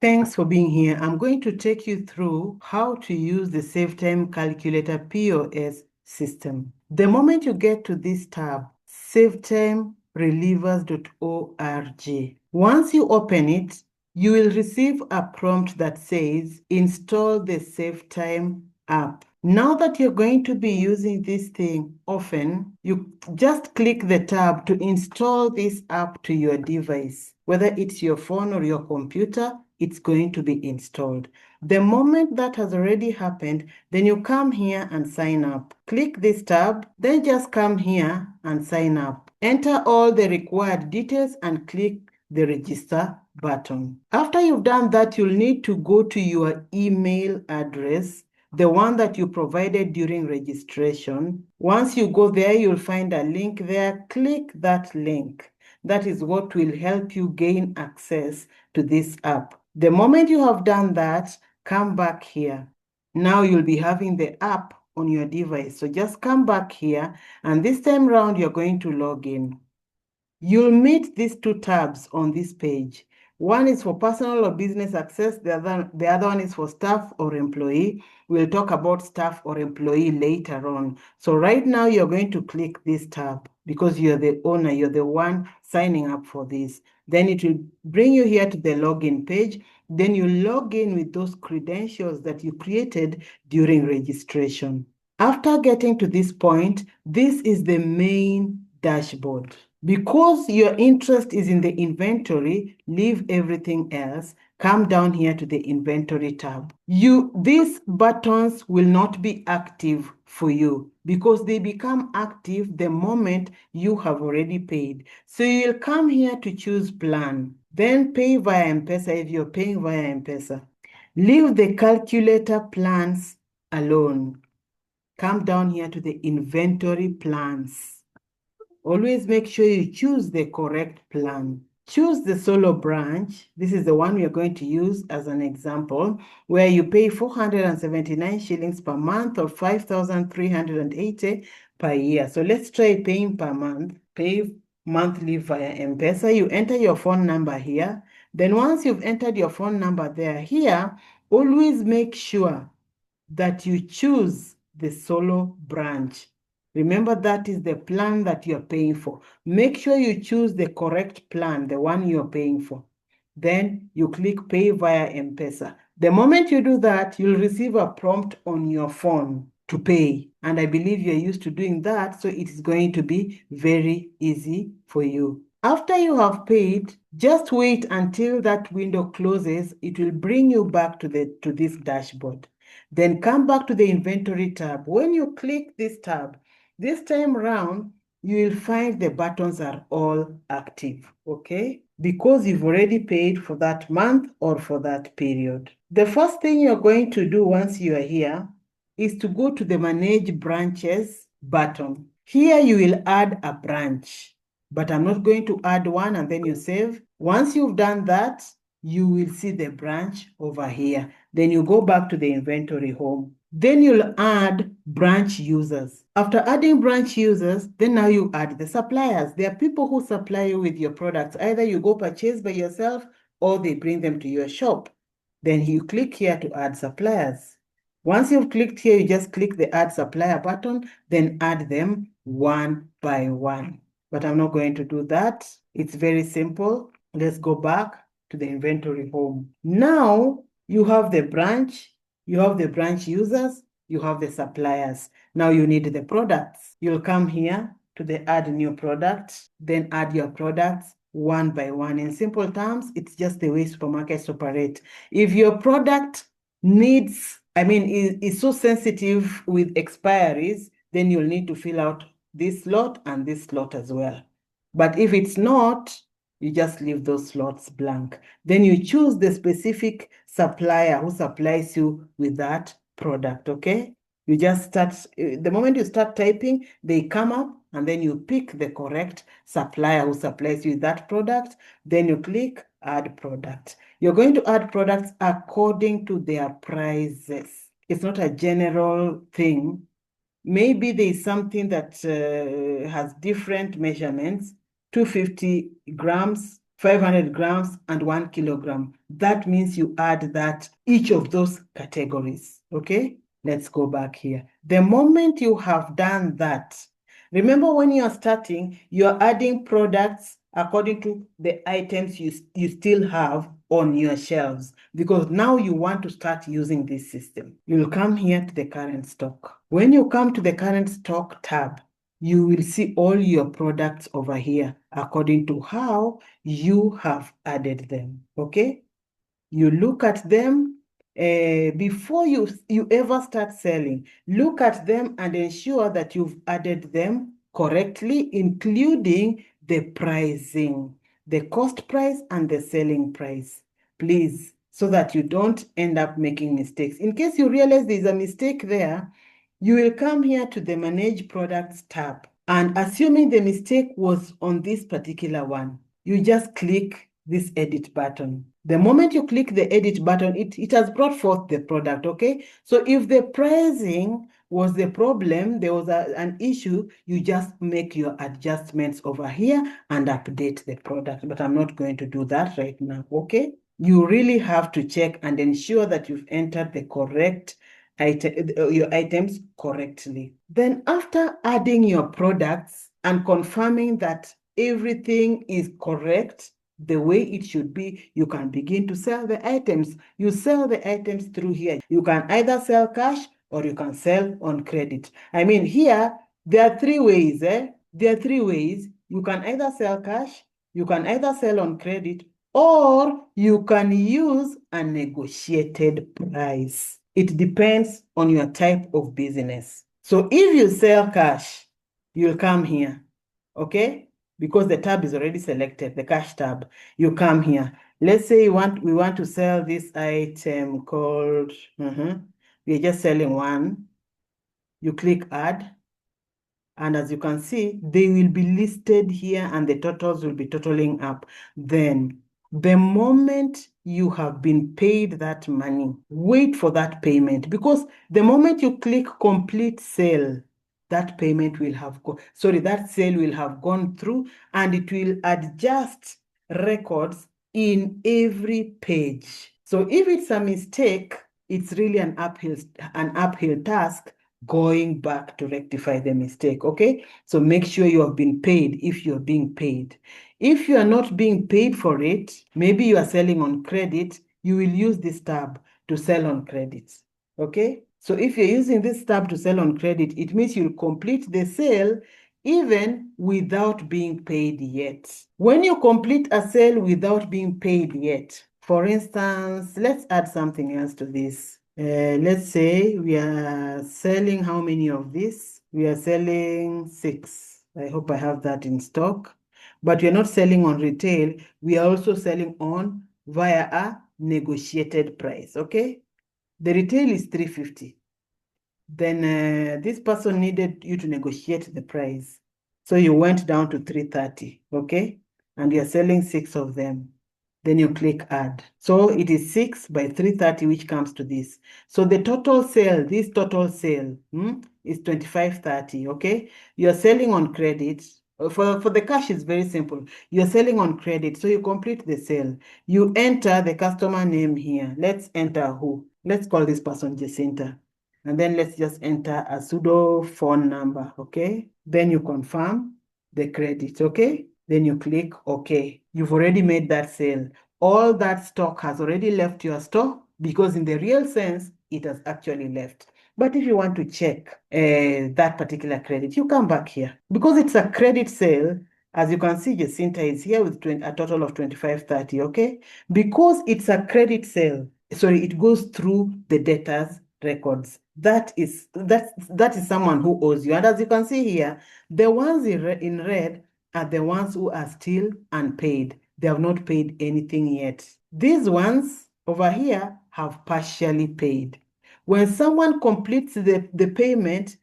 Thanks for being here. I'm going to take you through how to use the Savetime Calculator POS system. The moment you get to this tab, savetimerelievers.org. Once you open it, you will receive a prompt that says, install the Savetime app. Now that you're going to be using this thing often, you just click the tab to install this app to your device. Whether it's your phone or your computer, it's going to be installed. The moment that has already happened, then you come here and sign up. Click this tab, then just come here and sign up. Enter all the required details and click the register button. After you've done that, you'll need to go to your email address, the one that you provided during registration. Once you go there, you'll find a link there. Click that link. That is what will help you gain access to this app. The moment you have done that, come back here. Now you'll be having the app on your device. So just come back here, and this time around, you're going to log in. You'll meet these two tabs on this page. One is for personal or business access. The other one is for staff or employee. We'll talk about staff or employee later on. So right now you're going to click this tab because you're the owner, you're the one signing up for this. Then it will bring you here to the login page. Then you log in with those credentials that you created during registration. After getting to this point, this is the main dashboard. Because your interest is in the inventory, leave everything else. Come down here to the inventory tab. These buttons will not be active for you because they become active the moment you have already paid. So you'll come here to choose plan, then pay via M-Pesa if you're paying via M-Pesa. Leave the calculator plans alone. Come down here to the inventory plans. Always make sure you choose the correct plan. Choose the solo branch. This is the one we are going to use as an example, where you pay 479 shillings per month or 5,380 per year. So let's try paying per month. Pay monthly via M-Pesa. You enter your phone number here. Then once you've entered your phone number here, always make sure that you choose the solo branch. Remember, that is the plan that you're paying for. Make sure you choose the correct plan, the one you're paying for. Then you click pay via M-Pesa. The moment you do that, you'll receive a prompt on your phone to pay. And I believe you're used to doing that, so it is going to be very easy for you. After you have paid, just wait until that window closes. It will bring you back to this dashboard. Then come back to the inventory tab. When you click this tab, this time around, you will find the buttons are all active, okay? Because you've already paid for that month or for that period. The first thing you're going to do once you are here is to go to the Manage Branches button. Here you will add a branch, but I'm not going to add one and then you save. Once you've done that, you will see the branch over here. Then you go back to the inventory home. Then you'll add branch users. After adding branch users, then now you add the suppliers. There are people who supply you with your products. Either you go purchase by yourself or they bring them to your shop. Then you click here to add suppliers. Once you've clicked here, you just click the add supplier button, then add them one by one. But I'm not going to do that. It's very simple. Let's go back to the inventory home. Now you have the branch, you have the branch users, you have the suppliers. Now you need the products. You'll come here to the add new products, then add your products one by one. In simple terms, it's just the way supermarkets operate. If your product is so sensitive with expiries, then you'll need to fill out this slot and this slot as well. But if it's not, you just leave those slots blank. Then you choose the specific supplier who supplies you with that product, okay? You just start, the moment you start typing, they come up and then you pick the correct supplier who supplies you with that product. Then you click add product. You're going to add products according to their prices. It's not a general thing. Maybe there's something that has different measurements. 250 grams 500 grams, and 1 kilogram. That means you add that each of those categories, okay? Let's go back here. The moment you have done that, remember when you are starting, you're adding products according to the items you still have on your shelves, because now you want to start using this system. You'll come here to the current stock. When you come to the current stock tab, you will see all your products over here according to how you have added them, okay? You look at them before you ever start selling. Look at them and ensure that you've added them correctly, including the pricing, the cost price and the selling price, please, so that you don't end up making mistakes. In case you realize there's a mistake there, you will come here to the Manage Products tab, and assuming the mistake was on this particular one, you just click this edit button. The moment you click the edit button, it has brought forth the product, okay? So if the pricing was the problem, there was an issue, you just make your adjustments over here and update the product. But I'm not going to do that right now, okay? You really have to check and ensure that you've entered the correct your items correctly. Then after adding your products and confirming that everything is correct the way it should be, you can begin to sell the items. You sell the items through here. You can either sell cash or you can sell on credit. I mean, here, there are 3 ways. There are 3 ways. You can either sell cash, you can either sell on credit, or you can use a negotiated price. It depends on your type of business. So if you sell cash, you'll come here, okay? Because the tab is already selected, the cash tab, you come here. Let's say we want to sell this item called, we're just selling one. You click add. And as you can see, they will be listed here and the totals will be totaling up. Then the moment you have been paid that money, wait for that payment, because the moment you click complete sale, that payment will have that sale will have gone through, and it will adjust records in every page. So if it's a mistake, it's really an uphill task going back to rectify the mistake, okay? So make sure you have been paid if you're being paid. If you are not being paid for it, maybe you are selling on credit, you will use this tab to sell on credit, okay? So if you're using this tab to sell on credit, it means you'll complete the sale even without being paid yet. When you complete a sale without being paid yet, for instance, let's add something else to this. Let's say we are selling how many of this? We are selling 6. I hope I have that in stock. But we're not selling on retail. We are also selling on via a negotiated price, okay? The retail is 350. Then this person needed you to negotiate the price. So you went down to 330, okay? And you're selling 6 of them. Then you click add. So it is 6 by 330, which comes to this. So the total sale, this total sale is 2530, okay? You're selling on credit. For the cash, it's very simple. You're selling on credit, so you complete the sale. You enter the customer name here. Let's enter who? Let's call this person Jacinta. And then let's just enter a pseudo phone number, okay? Then you confirm the credit, okay? Then you click OK. You've already made that sale. All that stock has already left your store, because in the real sense, it has actually left. But if you want to check that particular credit, you come back here. Because it's a credit sale, as you can see, Jacinta is here with a total of 2530, okay? Because it's a credit sale, sorry, it goes through the debtor's records. That is someone who owes you. And as you can see here, the ones in red are the ones who are still unpaid. They have not paid anything yet. These ones over here have partially paid. When someone completes the payment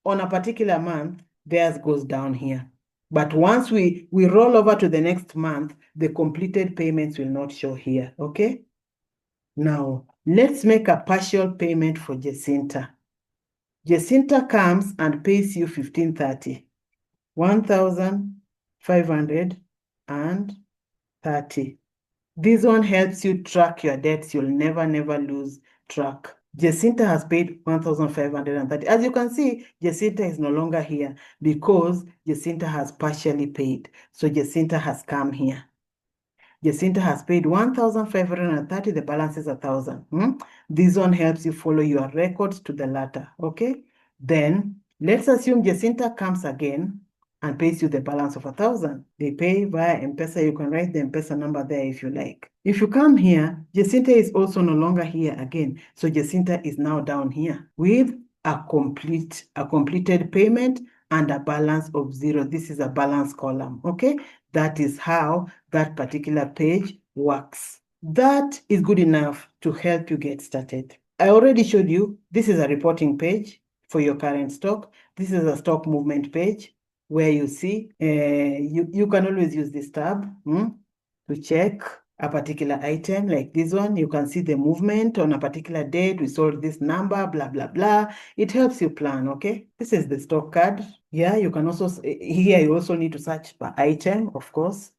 on a particular month, theirs goes down here. But once we roll over to the next month, the completed payments will not show here, okay? Now, let's make a partial payment for Jacinta. Jacinta comes and pays you 1530. 1,000 1,530. This one helps you track your debts. You'll never lose track. Jacinta has paid 1,530. As you can see, Jacinta is no longer here because Jacinta has partially paid. So Jacinta has come here. Jacinta has paid 1,530. The balance is 1,000. This one helps you follow your records to the latter. Okay. Then let's assume Jacinta comes again and pays you the balance of 1,000. They pay via M-Pesa. You can write the M-Pesa number there if you like. If you come here, Jacinta is also no longer here again. So Jacinta is now down here with a completed payment and a balance of 0. This is a balance column. Okay. That is how that particular page works. That is good enough to help you get started. I already showed you, this is a reporting page for your current stock. This is a stock movement page where you see, you can always use this tab to check a particular item like this one. You can see the movement on a particular date. We sold this number, blah, blah, blah. It helps you plan, okay? This is the stock card. Yeah, you can also, here you also need to search per item, of course.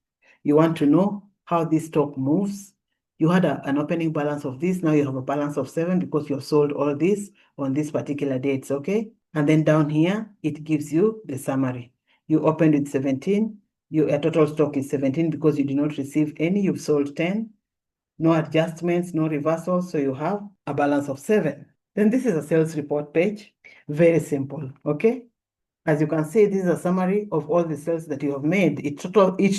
You want to know how this stock moves. You had an opening balance of this. Now you have a balance of 7 because you have sold all this on these particular dates, okay? And then down here, it gives you the summary. You opened with 17. Your total stock is 17 because you did not receive any. You've sold 10. No adjustments, no reversals. So you have a balance of 7. Then this is a sales report page. Very simple, okay? As you can see, this is a summary of all the sales that you have made. It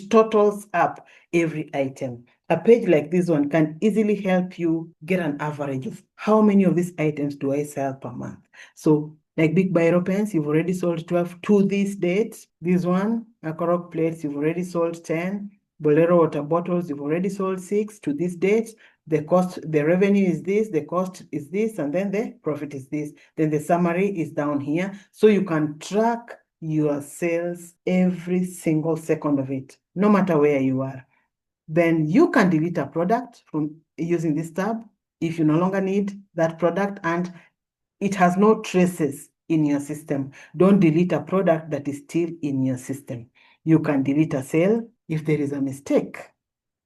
totals up every item. A page like this one can easily help you get an average of how many of these items do I sell per month. So like big biro pens, you've already sold 12 to this date. This one, Akorok plates, you've already sold 10. Bolero water bottles, you've already sold 6 to this date. The cost, the revenue is this, the cost is this, and then the profit is this. Then the summary is down here. So you can track your sales every single second of it, no matter where you are. Then you can delete a product from using this tab if you no longer need that product and it has no traces in your system. Don't delete a product that is still in your system. You can delete a sale if there is a mistake.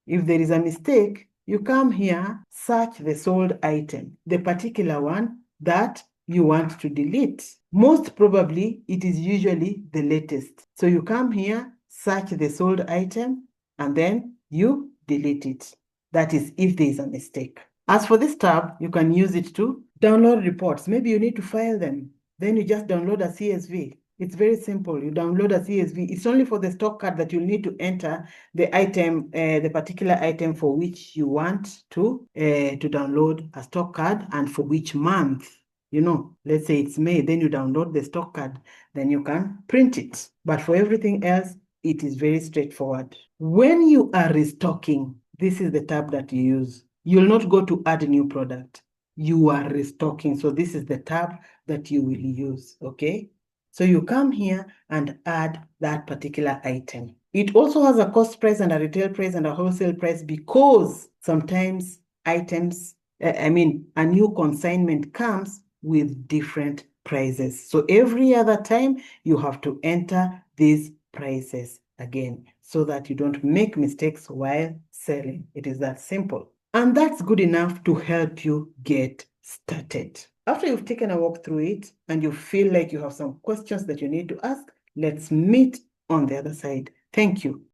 If there is a mistake, you come here, search the sold item, the particular one that you want to delete. Most probably, it is usually the latest. So you come here, search the sold item, and then you delete it. That is if there is a mistake. As for this tab, you can use it to download reports. Maybe you need to file them. Then you just download a CSV. It's very simple. You download a CSV. It's only for the stock card that you'll need to enter the item, the particular item for which you want to download a stock card and for which month. You know, let's say it's May, then you download the stock card, then you can print it. But for everything else, it is very straightforward. When you are restocking, this is the tab that you use. You'll not go to add new product. You are restocking. So this is the tab that you will use, okay? So you come here and add that particular item. It also has a cost price and a retail price and a wholesale price because sometimes items, a new consignment comes with different prices. So every other time you have to enter these prices again so that you don't make mistakes while selling. It is that simple. And that's good enough to help you get started. After you've taken a walk through it and you feel like you have some questions that you need to ask, let's meet on the other side. Thank you.